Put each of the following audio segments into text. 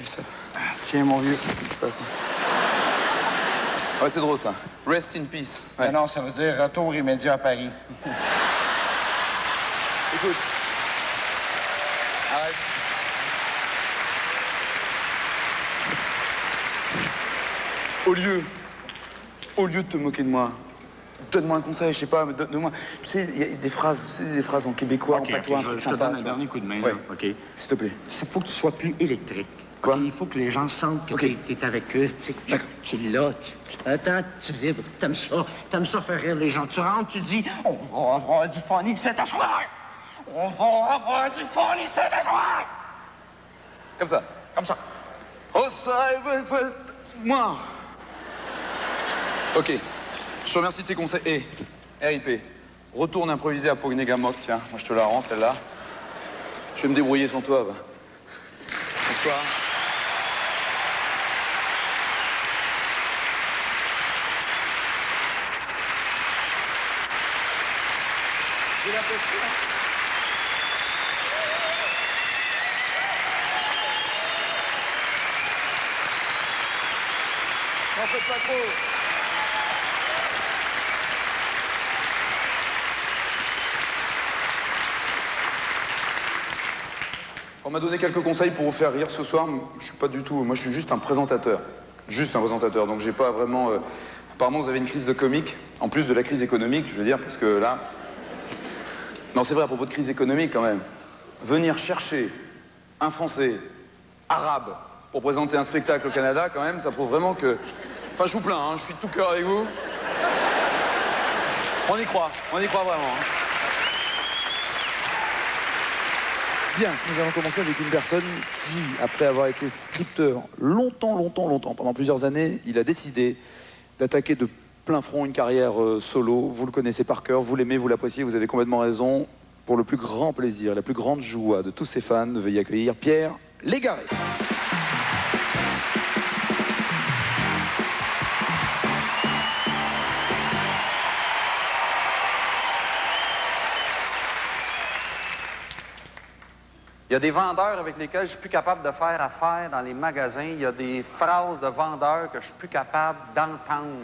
ça. Tiens, mon vieux. C'est pas ça. Ouais, c'est drôle, ça. Rest in peace. Ouais. Mais non, ça veut dire retour immédiat à Paris. Écoute. Arrête. Au lieu de te moquer de moi, donne-moi un conseil, je sais pas, donne-moi... Tu sais, il y a des phrases en québécois, en patois, je te donne un dernier coup de main, là, OK? S'il te plaît. Il faut que tu sois plus électrique. Quoi? Okay? Il faut que les gens sentent que t'es avec eux. Tu sais, tu es là. Attends, tu vibres. T'aimes ça faire rire les gens. Tu rentres, tu dis, on va avoir du fun ici à soir. On va avoir du fun ici à soir. Comme ça. Comme ça. Oh, ça, moi. Ok. Je te remercie de tes conseils. Et, RIP, retourne improviser à Pognegamok, tiens. Moi, je te la rends, celle-là. Je vais me débrouiller sans toi, va. Bonsoir. J'ai l'impression... N'en faites pas trop. On m'a donné quelques conseils pour vous faire rire ce soir. Je suis pas du tout... Moi, je suis juste un présentateur. Juste un présentateur. Donc, j'ai pas vraiment... Apparemment, vous avez une crise de comique. En plus de la crise économique, je veux dire, parce que là... Non, c'est vrai, à propos de crise économique, quand même. Venir chercher un Français arabe pour présenter un spectacle au Canada, quand même, ça prouve vraiment que... Enfin, je vous plains, hein, je suis de tout cœur avec vous. On y croit vraiment. Hein. Bien, nous allons commencer avec une personne qui, après avoir été scripteur longtemps, pendant plusieurs années, il a décidé d'attaquer de plein front une carrière solo. Vous le connaissez par cœur, vous l'aimez, vous l'appréciez, vous avez complètement raison. Pour le plus grand plaisir, la plus grande joie de tous ses fans, veuillez accueillir Pierre Légaré. Il y a des vendeurs avec lesquels je suis plus capable de faire affaire dans les magasins. Il y a des phrases de vendeurs que je suis plus capable d'entendre.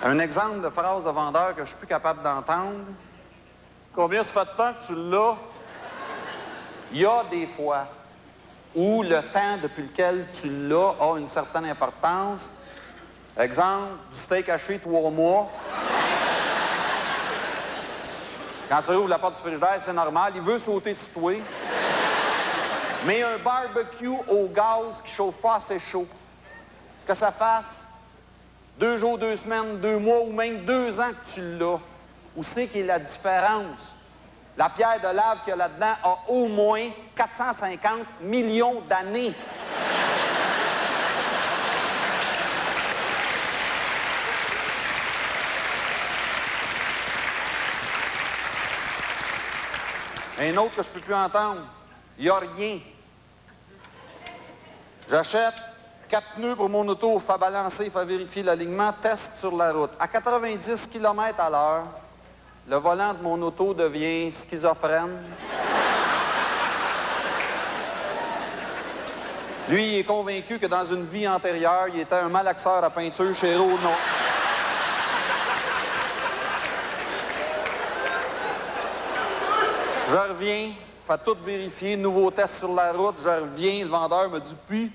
Un exemple de phrase de vendeur que je suis plus capable d'entendre. Combien ça fait de temps que tu l'as? Il y a des fois où le temps depuis lequel tu l'as a une certaine importance. Exemple, du steak haché 3 mois. Quand tu ouvres la porte du frigidaire, c'est normal, il veut sauter sur toi. Mais un barbecue au gaz qui chauffe pas assez chaud, que ça fasse 2 jours, 2 semaines, 2 mois ou même 2 ans que tu l'as, où c'est qu'il y a la différence? La pierre de lave qu'il y a là-dedans a au moins 450 millions d'années. Un autre que je ne peux plus entendre. Il n'y a rien. J'achète 4 pneus pour mon auto, fait balancer, fait vérifier l'alignement, test sur la route. À 90 km à l'heure, le volant de mon auto devient schizophrène. Lui, il est convaincu que dans une vie antérieure, il était un malaxeur à peinture chez Renault. Je reviens, fait tout vérifier, nouveau test sur la route, je reviens, le vendeur me dit puis.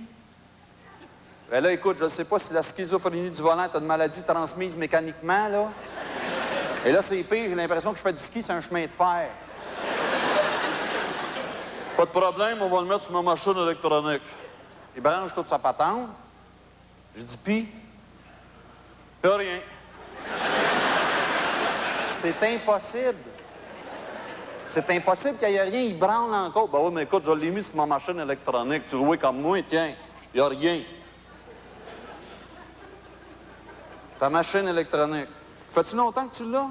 Ben là, écoute, je ne sais pas si la schizophrénie du volant est une maladie transmise mécaniquement, là. Et là, c'est pire, j'ai l'impression que je fais du ski sur un chemin de fer. Pas de problème, on va le mettre sur ma machine électronique. Il branche toute sa patente. Je dis puis. Y'a rien. C'est impossible. C'est impossible qu'il n'y ait rien, il branle encore. Ben oui, mais écoute, je l'ai mis sur ma machine électronique. Tu rouais comme moi, tiens, il n'y a rien. Ta machine électronique. Fais-tu longtemps que tu l'as?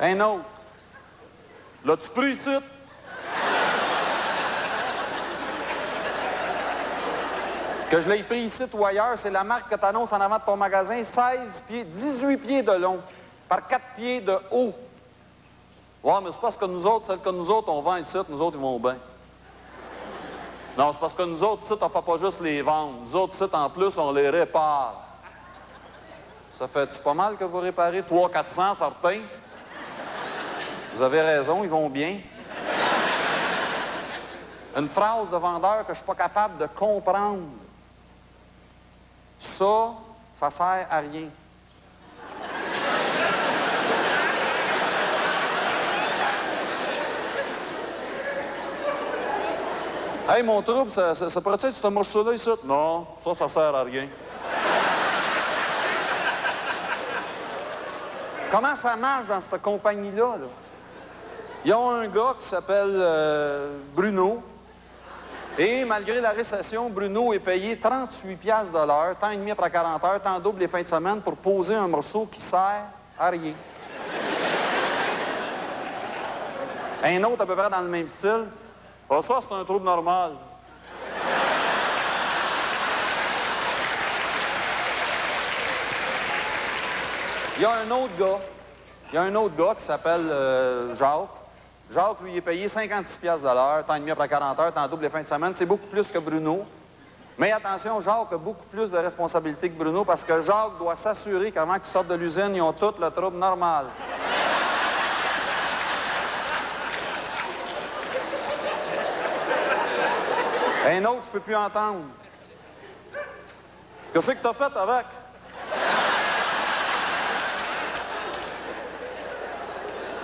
Un autre. L'as-tu pris ici? Que je l'ai pris ici ou ailleurs, c'est la marque que tu annonces en avant de ton magasin, 16 pieds, 18 pieds de long, par 4 pieds de haut. Ouais, mais c'est parce que nous autres, celles que nous autres, on vend ici, nous autres, ils vont bien. Non, c'est parce que nous autres, ici, on fait pas juste les vendre. Nous autres, ici, en plus, on les répare. Ça fait-tu pas mal que vous réparez? 300-400, certains? Vous avez raison, ils vont bien. Une phrase de vendeur que je suis pas capable de comprendre. Ça sert à rien. Hey, mon trouble, ça pourrait-tu être ce morceau-là ici? Non, ça sert à rien. Comment ça marche dans cette compagnie-là, là? Ils ont un gars qui s'appelle Bruno. Et malgré la récession, Bruno est payé 38 piastres de l'heure, temps et demi après 40 heures, temps double les fins de semaine pour poser un morceau qui sert à rien. Un autre à peu près dans le même style. Ah, ça, c'est un trouble normal. Il y a un autre gars qui s'appelle Jacques. Jacques, lui, il est payé 56 piastres de l'heure, temps et demi après 40 heures, temps double les fins de semaine. C'est beaucoup plus que Bruno. Mais attention, Jacques a beaucoup plus de responsabilités que Bruno parce que Jacques doit s'assurer qu'avant qu'ils sortent de l'usine, ils ont tout le trouble normal. Un autre, je peux plus entendre. Qu'est-ce que t'as fait avec?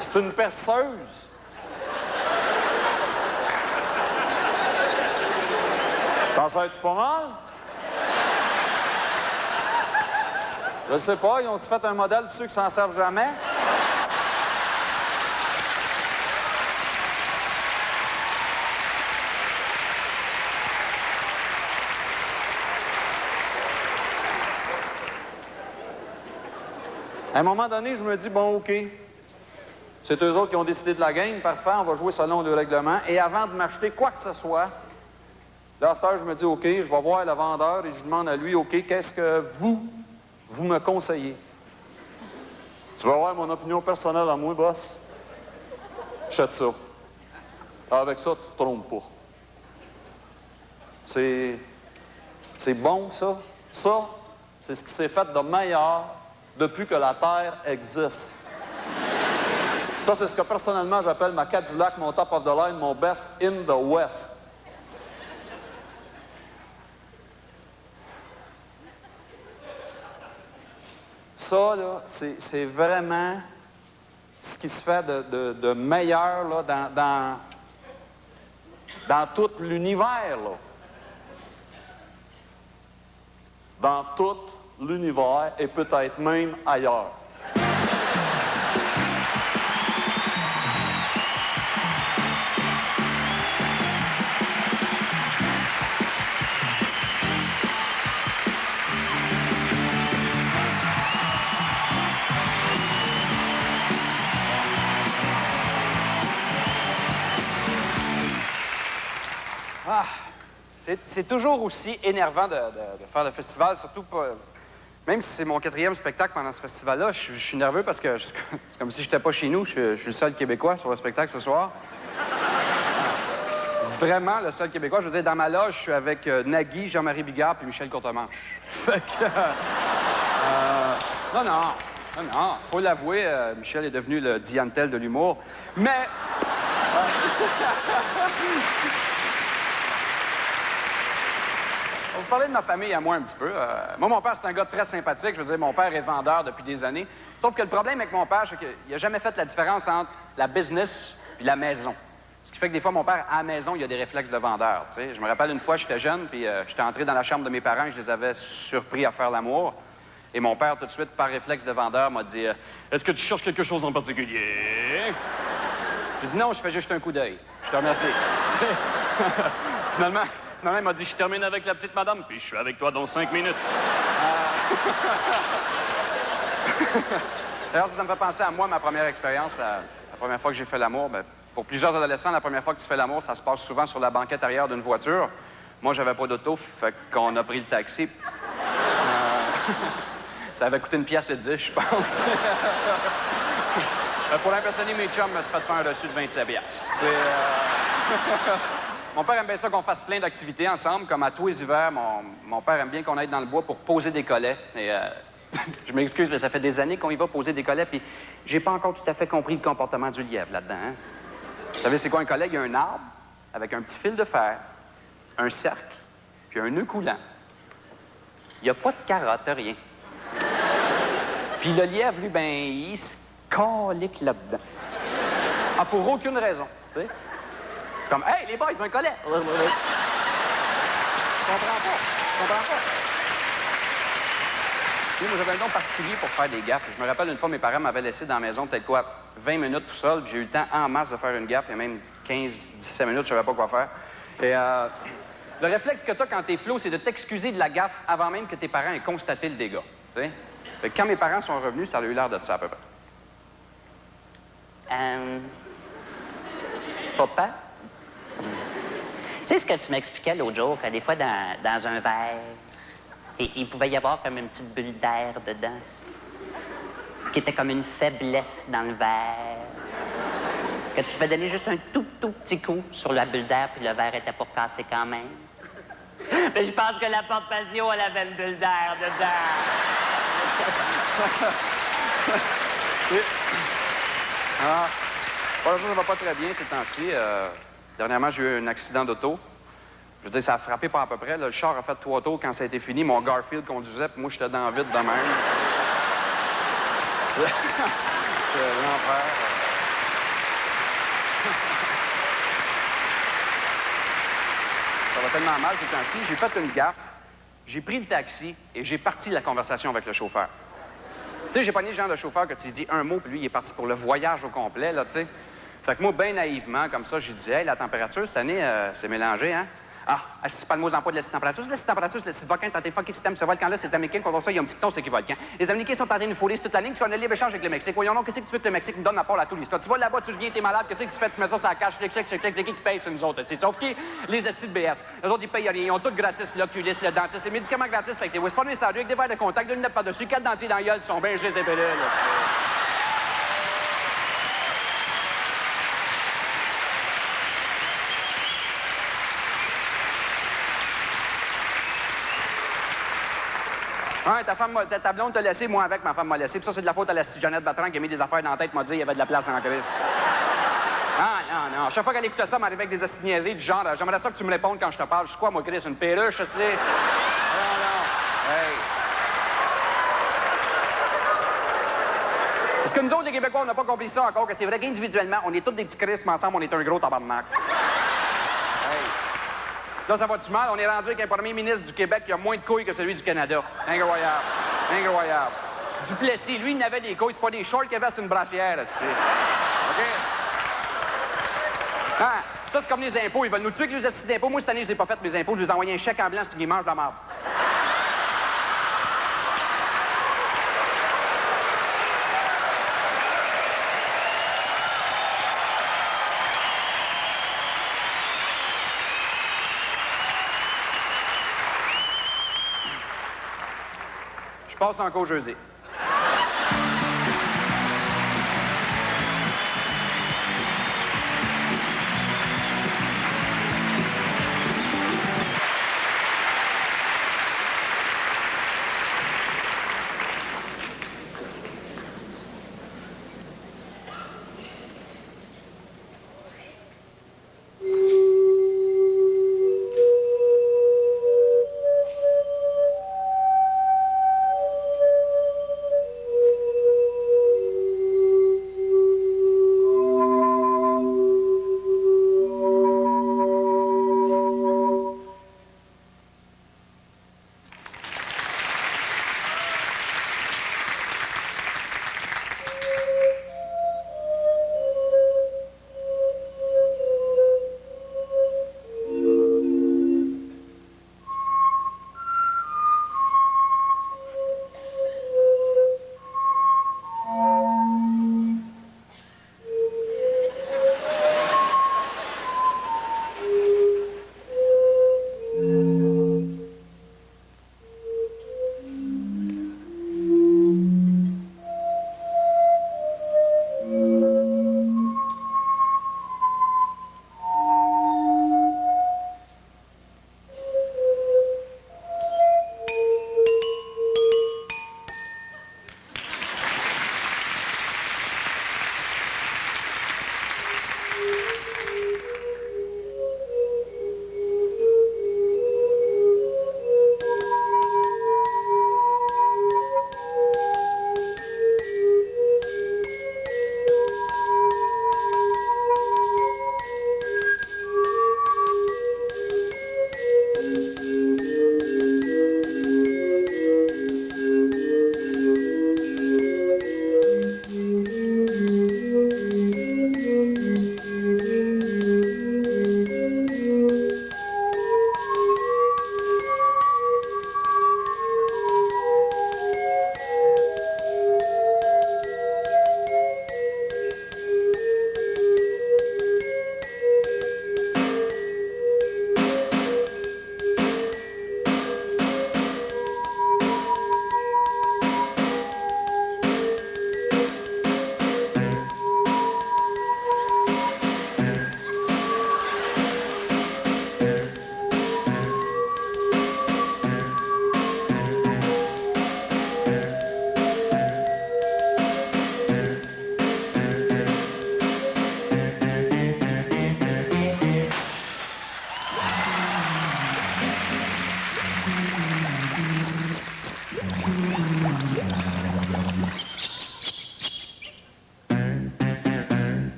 C'est une perceuse. T'en sais-tu pas mal? Je sais pas, ils ont-tu fait un modèle de ceux qui s'en servent jamais? À un moment donné, je me dis, bon, OK, c'est eux autres qui ont décidé de la game, parfait, on va jouer selon le règlement. Et avant de m'acheter quoi que ce soit, là, à cette heure, je me dis, OK, je vais voir le vendeur et je demande à lui, OK, qu'est-ce que vous me conseillez? Tu vas voir mon opinion personnelle à moi, boss? Achète ça. Avec ça, tu te trompes pas. C'est bon, ça. Ça, c'est ce qui s'est fait de meilleur depuis que la Terre existe. Ça, c'est ce que personnellement j'appelle ma Cadillac, mon top of the line, mon best in the West. Ça, là, c'est vraiment ce qui se fait de meilleur là, dans tout l'univers. Là. Dans tout l'univers et peut-être même ailleurs. Ah, c'est toujours aussi énervant de faire le festival, surtout pas, même si c'est mon 4e spectacle pendant ce festival-là, je suis nerveux parce que c'est comme si j'étais pas chez nous, je suis le seul Québécois sur le spectacle ce soir. Vraiment le seul Québécois. Je veux dire, dans ma loge, je suis avec Nagui, Jean-Marie Bigard puis Michel Courtemanche. Fait que, non, faut l'avouer, Michel est devenu le Diane Tell de l'humour. Mais... On va vous parler de ma famille à moi un petit peu. Moi, mon père, c'est un gars très sympathique. Je veux dire, mon père est vendeur depuis des années. Sauf que le problème avec mon père, c'est qu'il n'a jamais fait la différence entre la business et la maison. Ce qui fait que des fois, mon père, à la maison, il a des réflexes de vendeur. Tu sais. Je me rappelle une fois, j'étais jeune, puis j'étais entré dans la chambre de mes parents et je les avais surpris à faire l'amour. Et mon père, tout de suite, par réflexe de vendeur, m'a dit « Est-ce que tu cherches quelque chose en particulier? » J'ai dit « Non, je fais juste un coup d'œil. Je te remercie. » Finalement, il m'a dit « Je termine avec la petite madame, puis je suis avec toi dans 5 minutes. » D'ailleurs, ça me fait penser à moi, ma première expérience, la première fois que j'ai fait l'amour. Ben, pour plusieurs adolescents, la première fois que tu fais l'amour, ça se passe souvent sur la banquette arrière d'une voiture. Moi, j'avais pas d'auto, fait qu'on a pris le taxi. Ça avait coûté 1,10 $, je pense. Pour impressionner mes chums, je me suis fait faire un reçu de 27 $. Mon père aime bien ça qu'on fasse plein d'activités ensemble, comme à tous les hivers. Mon père aime bien qu'on aille dans le bois pour poser des collets. Et je m'excuse, mais ça fait des années qu'on y va poser des collets, puis j'ai pas encore tout à fait compris le comportement du lièvre là-dedans. Hein? Vous savez, c'est quoi un collet? Il y a un arbre avec un petit fil de fer, un cercle, puis un nœud coulant. Il n'y a pas de carotte, rien. Puis le lièvre, lui, ben, il se calique là-dedans. Ah, pour aucune raison, tu sais. C'est comme, hey, les boys, ils ont un collet. Je comprends pas. Oui, moi, j'avais un don particulier pour faire des gaffes. Je me rappelle, une fois, mes parents m'avaient laissé dans la maison peut-être quoi, 20 minutes tout seul, puis j'ai eu le temps en masse de faire une gaffe. Il y a même 15-17 minutes, je savais pas quoi faire. Et le réflexe que tu as quand t'es flou, c'est de t'excuser de la gaffe avant même que tes parents aient constaté le dégât. Tu sais? Fait que quand mes parents sont revenus, ça a eu l'air de ça à peu près. Papa? Tu sais ce que tu m'expliquais l'autre jour, que des fois, dans un verre, il pouvait y avoir comme une petite bulle d'air dedans, qui était comme une faiblesse dans le verre, que tu pouvais donner juste un tout petit coup sur la bulle d'air, puis le verre était pour casser quand même. Mais je pense que la porte patio, elle avait une bulle d'air dedans. Ah, voilà, ça va pas très bien ces temps-ci. Dernièrement, j'ai eu un accident d'auto. Je veux dire, ça a frappé pas à peu près. Là. Le char a fait 3 tours quand ça a été fini. Mon Garfield conduisait, puis moi, j'étais dans le vide de même. C'est l'enfer. Ça va tellement mal ces temps-ci. J'ai fait une gaffe. J'ai pris le taxi et j'ai parti la conversation avec le chauffeur. Tu sais, j'ai pogné le genre de chauffeur que tu lui dis un mot, puis lui, il est parti pour le voyage au complet, là, tu sais. Fait que moi, bien naïvement, comme ça, j'ai dit, hey, la température, cette année, c'est mélangé, hein? Ah, c'est pas le mot emploi de la température, c'est la température, c'est le volcan, tant fucking système, ce volcan-là, c'est les Américains, contre ça, il y a un petit ton, c'est qui volcan. Les Américains sont en train de nous fourrer toute l'année, tu as un libre-échange avec le Mexique. Voyons donc, qu'est-ce que tu veux que le Mexique nous donne à part la tout l'histoire? Tu vas là-bas, tu reviens, t'es malade, qu'est-ce que tu fais? Tu mets ça sur la cache, c'est qui paye, c'est nous autres, c'est sauf que les assis de BS. Les autres, ils payent rien, ils ont tout gratis, l'oculiste, le dentiste, les médicaments gratis, fait que des Westphal, les avec des verres de contact, deux lunettes par-dessus, 4 dentiers dans la gueule, ils sont bien gelés et pelés, là. Ouais, ta blonde t'a laissé, moi avec, ma femme m'a laissé. Puis ça, c'est de la faute à la Jeannette Bertrand qui a mis des affaires dans la tête, m'a dit qu'il y avait de la place en crise. Ah, non. Chaque fois qu'elle écoutait ça, m'arrivait avec des astiniaiseries du genre, j'aimerais ça que tu me répondes quand je te parle. Je suis quoi, moi, Chris, une perruche, tu sais? Non. Hey. Est-ce que nous autres, les Québécois, on n'a pas compris ça encore, que c'est vrai qu'individuellement, on est tous des petits Chris, mais ensemble, on est un gros tabarnak. Hey. Là, ça va-tu mal? On est rendu avec un premier ministre du Québec qui a moins de couilles que celui du Canada. Incroyable. Duplessis, lui, il n'avait des couilles. C'est pas des shorts qu'il avait, c'est une brassière, tu sais. OK? Ah, ça, c'est comme les impôts. Ils veulent nous tuer avec les assises d'impôts. Moi, cette année, je n'ai pas fait mes impôts. Je les ai envoyé un chèque en blanc s'ils mangent de la marde. Je passe encore jeudi.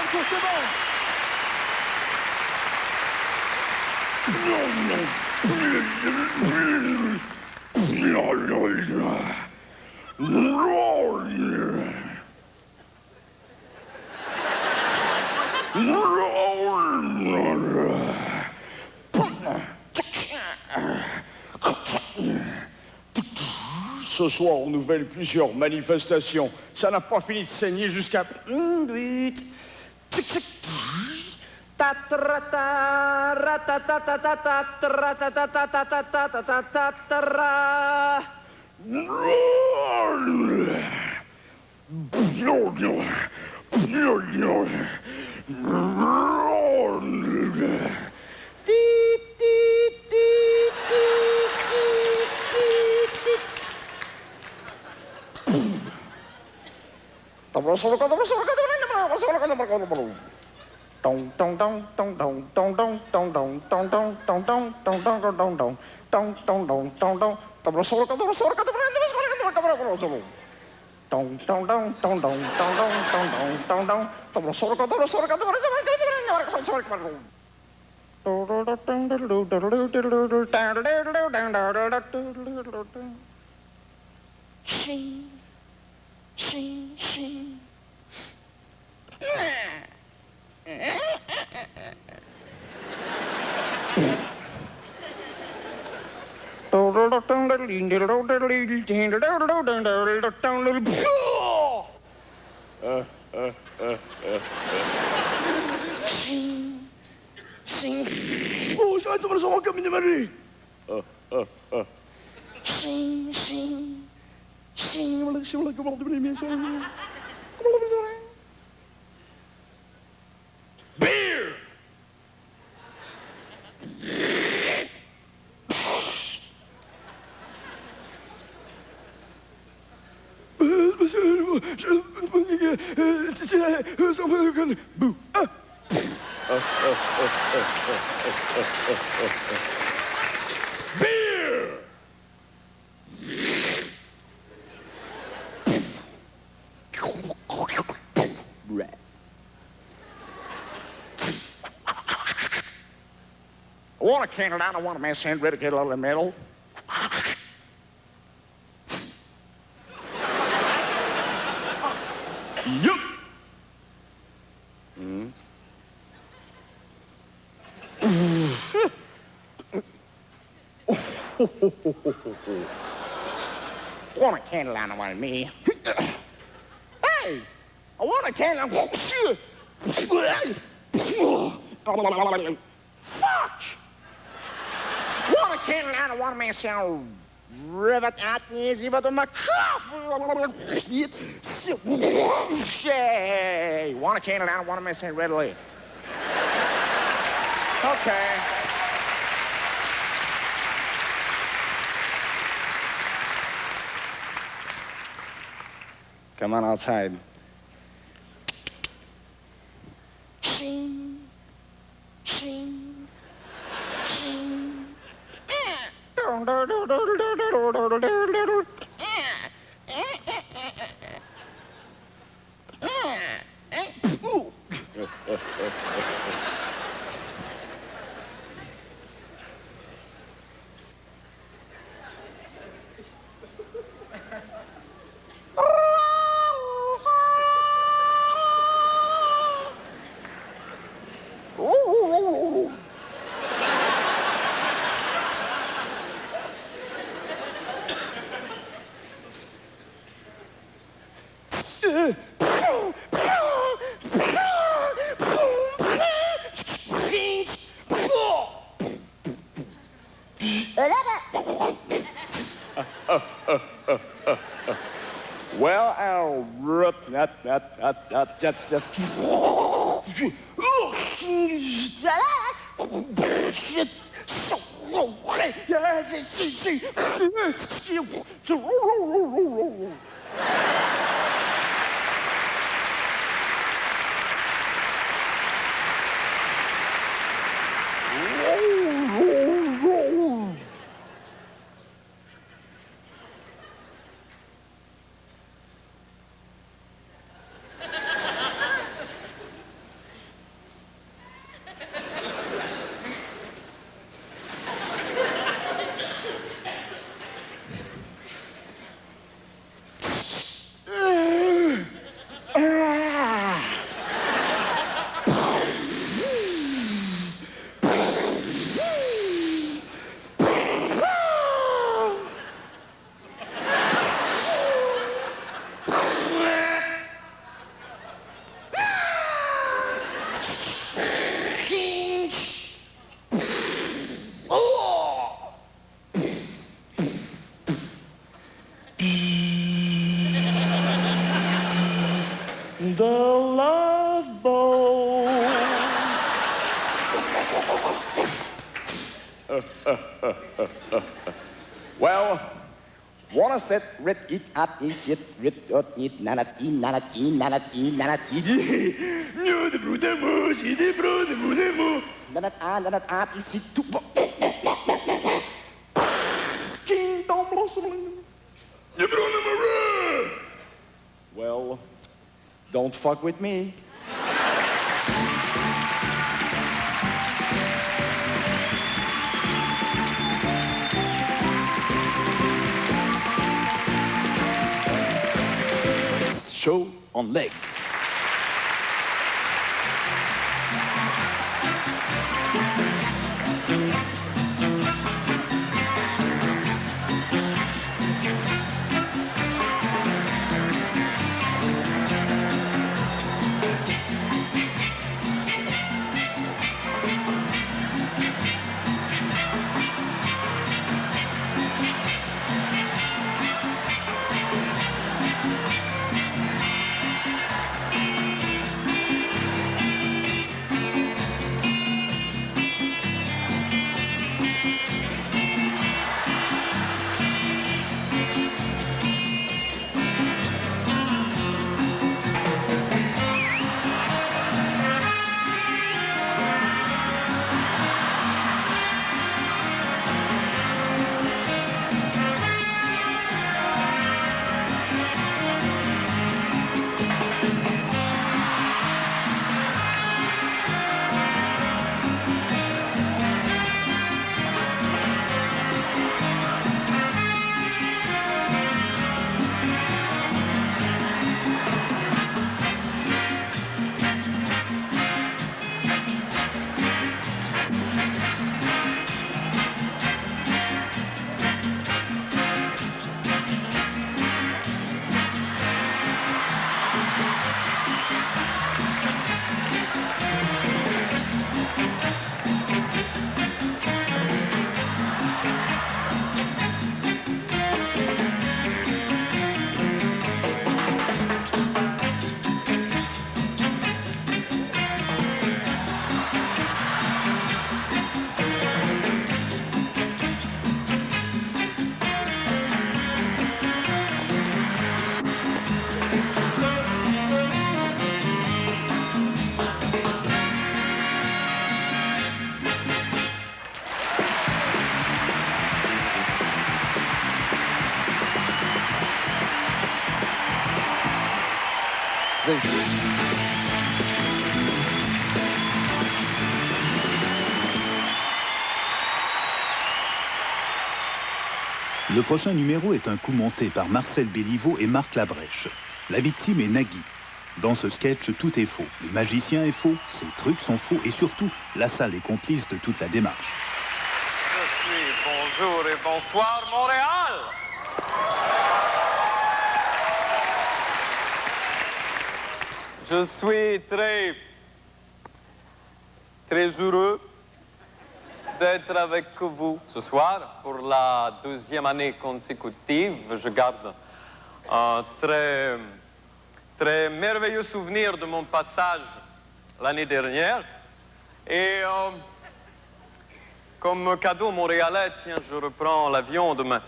Marco, c'est bon. Ce soir, on nouvelle plusieurs manifestations. Ça n'a pas fini de saigner jusqu'à... Oh, ça va être vraiment comme une maladie. Beer! Beer! I want a can down, I want a man sand ready to get a little metal. Yup! Want a candle on one me? Hey! I want a candle. Fuck! Want a candle on a one man sound rivet at easy, but my cough. Say, want a candle on a one man sound readily. Okay. Come on outside. Shing, shing, shing. Well, I'll rip that. Well, wanna set rit it at is it rit it nanati nanati nanati nanati. No de brudemo, si de brudemo. Nanat is it tout. King Dom Blossom. Well, don't fuck with me. Show on legs. Le prochain numéro est un coup monté par Marcel Béliveau et Marc Labrèche. La victime est Nagui. Dans ce sketch, tout est faux. Le magicien est faux, ses trucs sont faux et surtout, la salle est complice de toute la démarche. Je suis bonjour et bonsoir Montréal. Je suis très heureux d'être avec vous ce soir pour la deuxième année consécutive. Je garde un très merveilleux souvenir de mon passage l'année dernière. Et comme cadeau montréalais, tiens, je reprends l'avion demain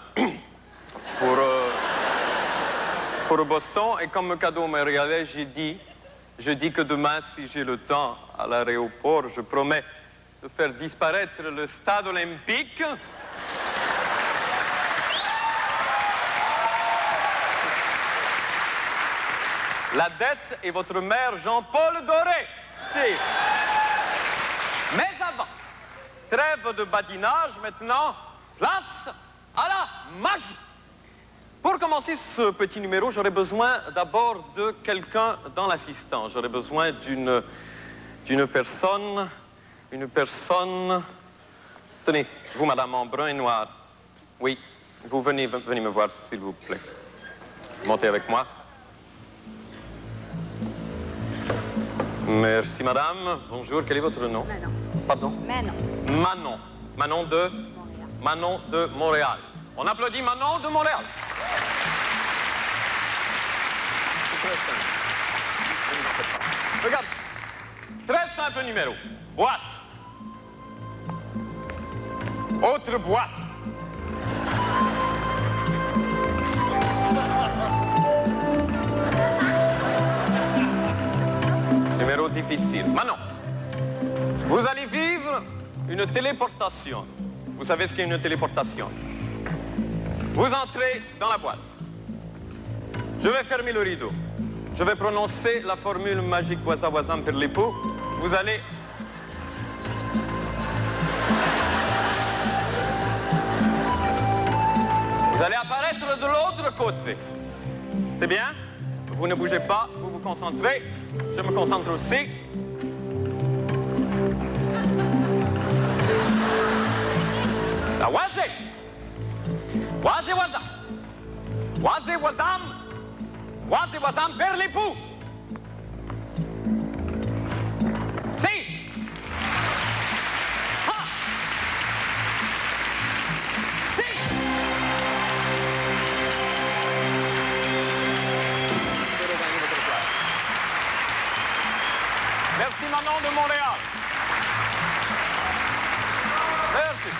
pour Boston. Et comme cadeau montréalais, je dis que demain, si j'ai le temps à l'aéroport, je promets de faire disparaître le stade olympique. La dette est votre mère Jean-Paul Doré. Si. Mais avant, trêve de badinage, maintenant, place à la magie. Pour commencer ce petit numéro, j'aurais besoin d'abord de quelqu'un dans l'assistance. J'aurais besoin d'une personne... Tenez, vous, madame, en brun et noir. Oui, vous venez me voir, s'il vous plaît. Montez avec moi. Merci, madame. Bonjour, quel est votre nom? Manon. Pardon? Manon. Manon. Manon de? Montréal. Manon de Montréal. On applaudit Manon de Montréal. C'est très simple. Ne vous en faites pas. Regarde. Très simple numéro. Boîte. Autre boîte. difficile. Maintenant, vous allez vivre une téléportation. Vous savez ce qu'est une téléportation? Vous entrez dans la boîte. Je vais fermer le rideau. Je vais prononcer la formule magique Waza Wazam per l'époux. Vous allez... Vous allez apparaître de l'autre côté. C'est bien? Vous ne bougez pas, vous vous concentrez. Je me concentre aussi. La Wazé! Wazé Wazam! Wazé Wazam! Wazé Wazam per l'époux! Si! Ha! Si! Merci Manon de Montréal. Merci.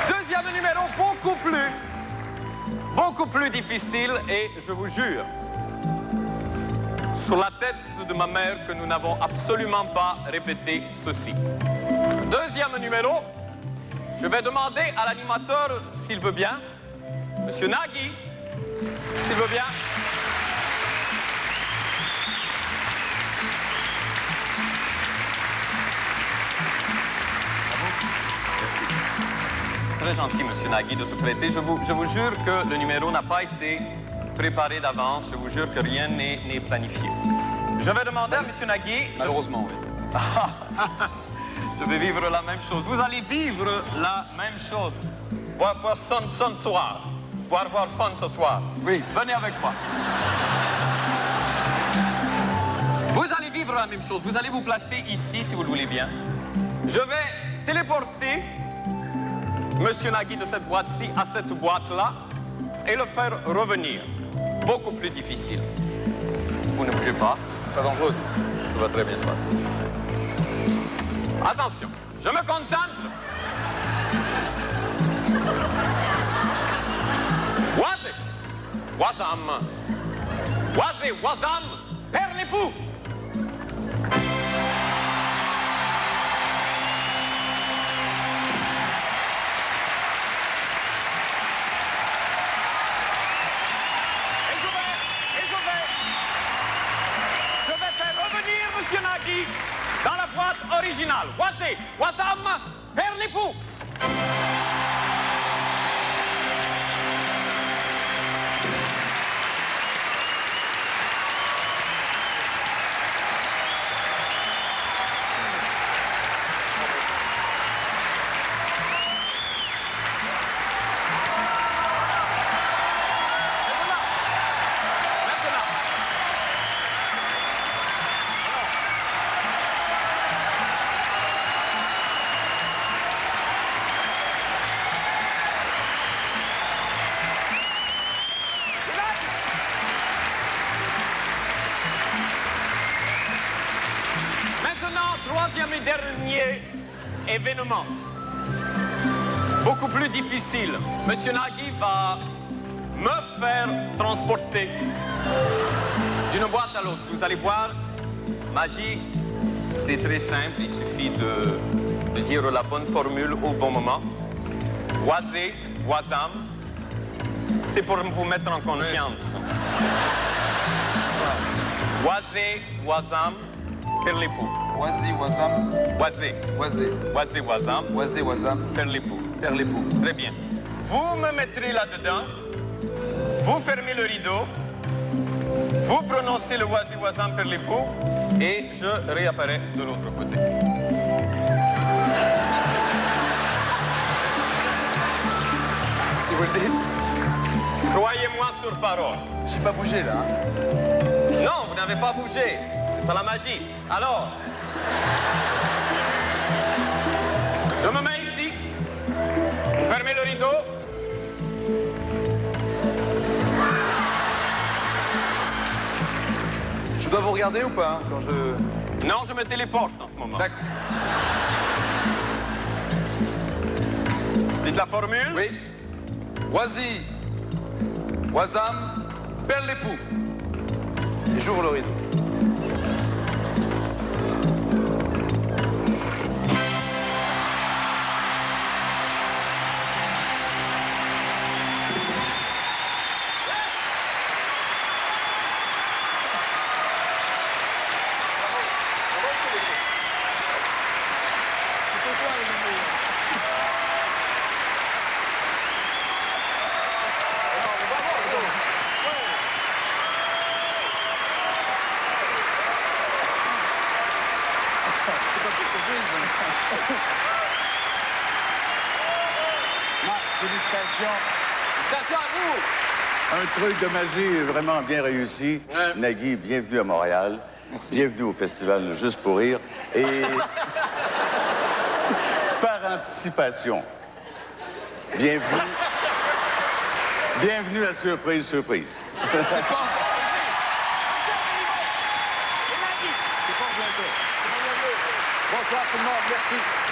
Deuxième numéro, beaucoup plus difficile et je vous jure, sur la tête de ma mère que nous n'avons absolument pas répété ceci. Deuxième numéro, je vais demander à l'animateur s'il veut bien, Monsieur Nagui, s'il veut bien. Très gentil, Monsieur Nagui, de se prêter. Je vous jure que le numéro n'a pas été préparé d'avance. Je vous jure que rien n'est planifié. Je vais demander à Monsieur Nagui... Malheureusement, oui. Je vais vivre la même chose. Vous allez vivre la même chose. Voir son soir. Voir fun ce soir. Oui. Venez avec moi. Vous allez vivre la même chose. Vous allez vous placer ici, si vous le voulez bien. Je vais téléporter Monsieur Nagui de cette boîte-ci à cette boîte-là et le faire revenir. Beaucoup plus difficile. Vous ne bougez pas. Pas dangereux. Tout va très bien se passer. Attention, je me concentre. Wazé, Wazam. Wazé, Wazam, per l'époux. Monsieur Nagui, dans la boîte originale. Wazé, Wazam, per l'époux. Troisième et dernier événement. Beaucoup plus difficile. Monsieur Nagui va me faire transporter d'une boîte à l'autre. Vous allez voir, magie, c'est très simple. Il suffit de dire la bonne formule au bon moment. Wazé, Wazam, c'est pour vous mettre en confiance. Wazé, Wazam, per l'époux. Wazé, Wazam. Wazé. Wazé. Wazé, Wazam. Wazé, Wazam. Per l'époux. Per l'époux. Très bien. Vous me mettrez là-dedans. Vous fermez le rideau. Vous prononcez le Wazé, Wazam, per l'époux. Et je réapparais de l'autre côté. Si vous le dites. Croyez-moi sur parole. J'ai pas bougé, là. Non, vous n'avez pas bougé. C'est la magie. Alors, je me mets ici. Vous fermez le rideau. Je dois vous regarder ou pas, hein, quand je... Non, je me téléporte en ce moment. D'accord. Dites la formule. Oui. Wazé, Wazam, per l'époux. Et j'ouvre le rideau. Félicitations. Félicitations à vous! Un truc de magie vraiment bien réussi. Ouais. Nagui, bienvenue à Montréal. Bienvenue au festival Juste pour rire. Et par anticipation, bienvenue. Bienvenue à Surprise, Surprise. Bonsoir tout le monde, merci.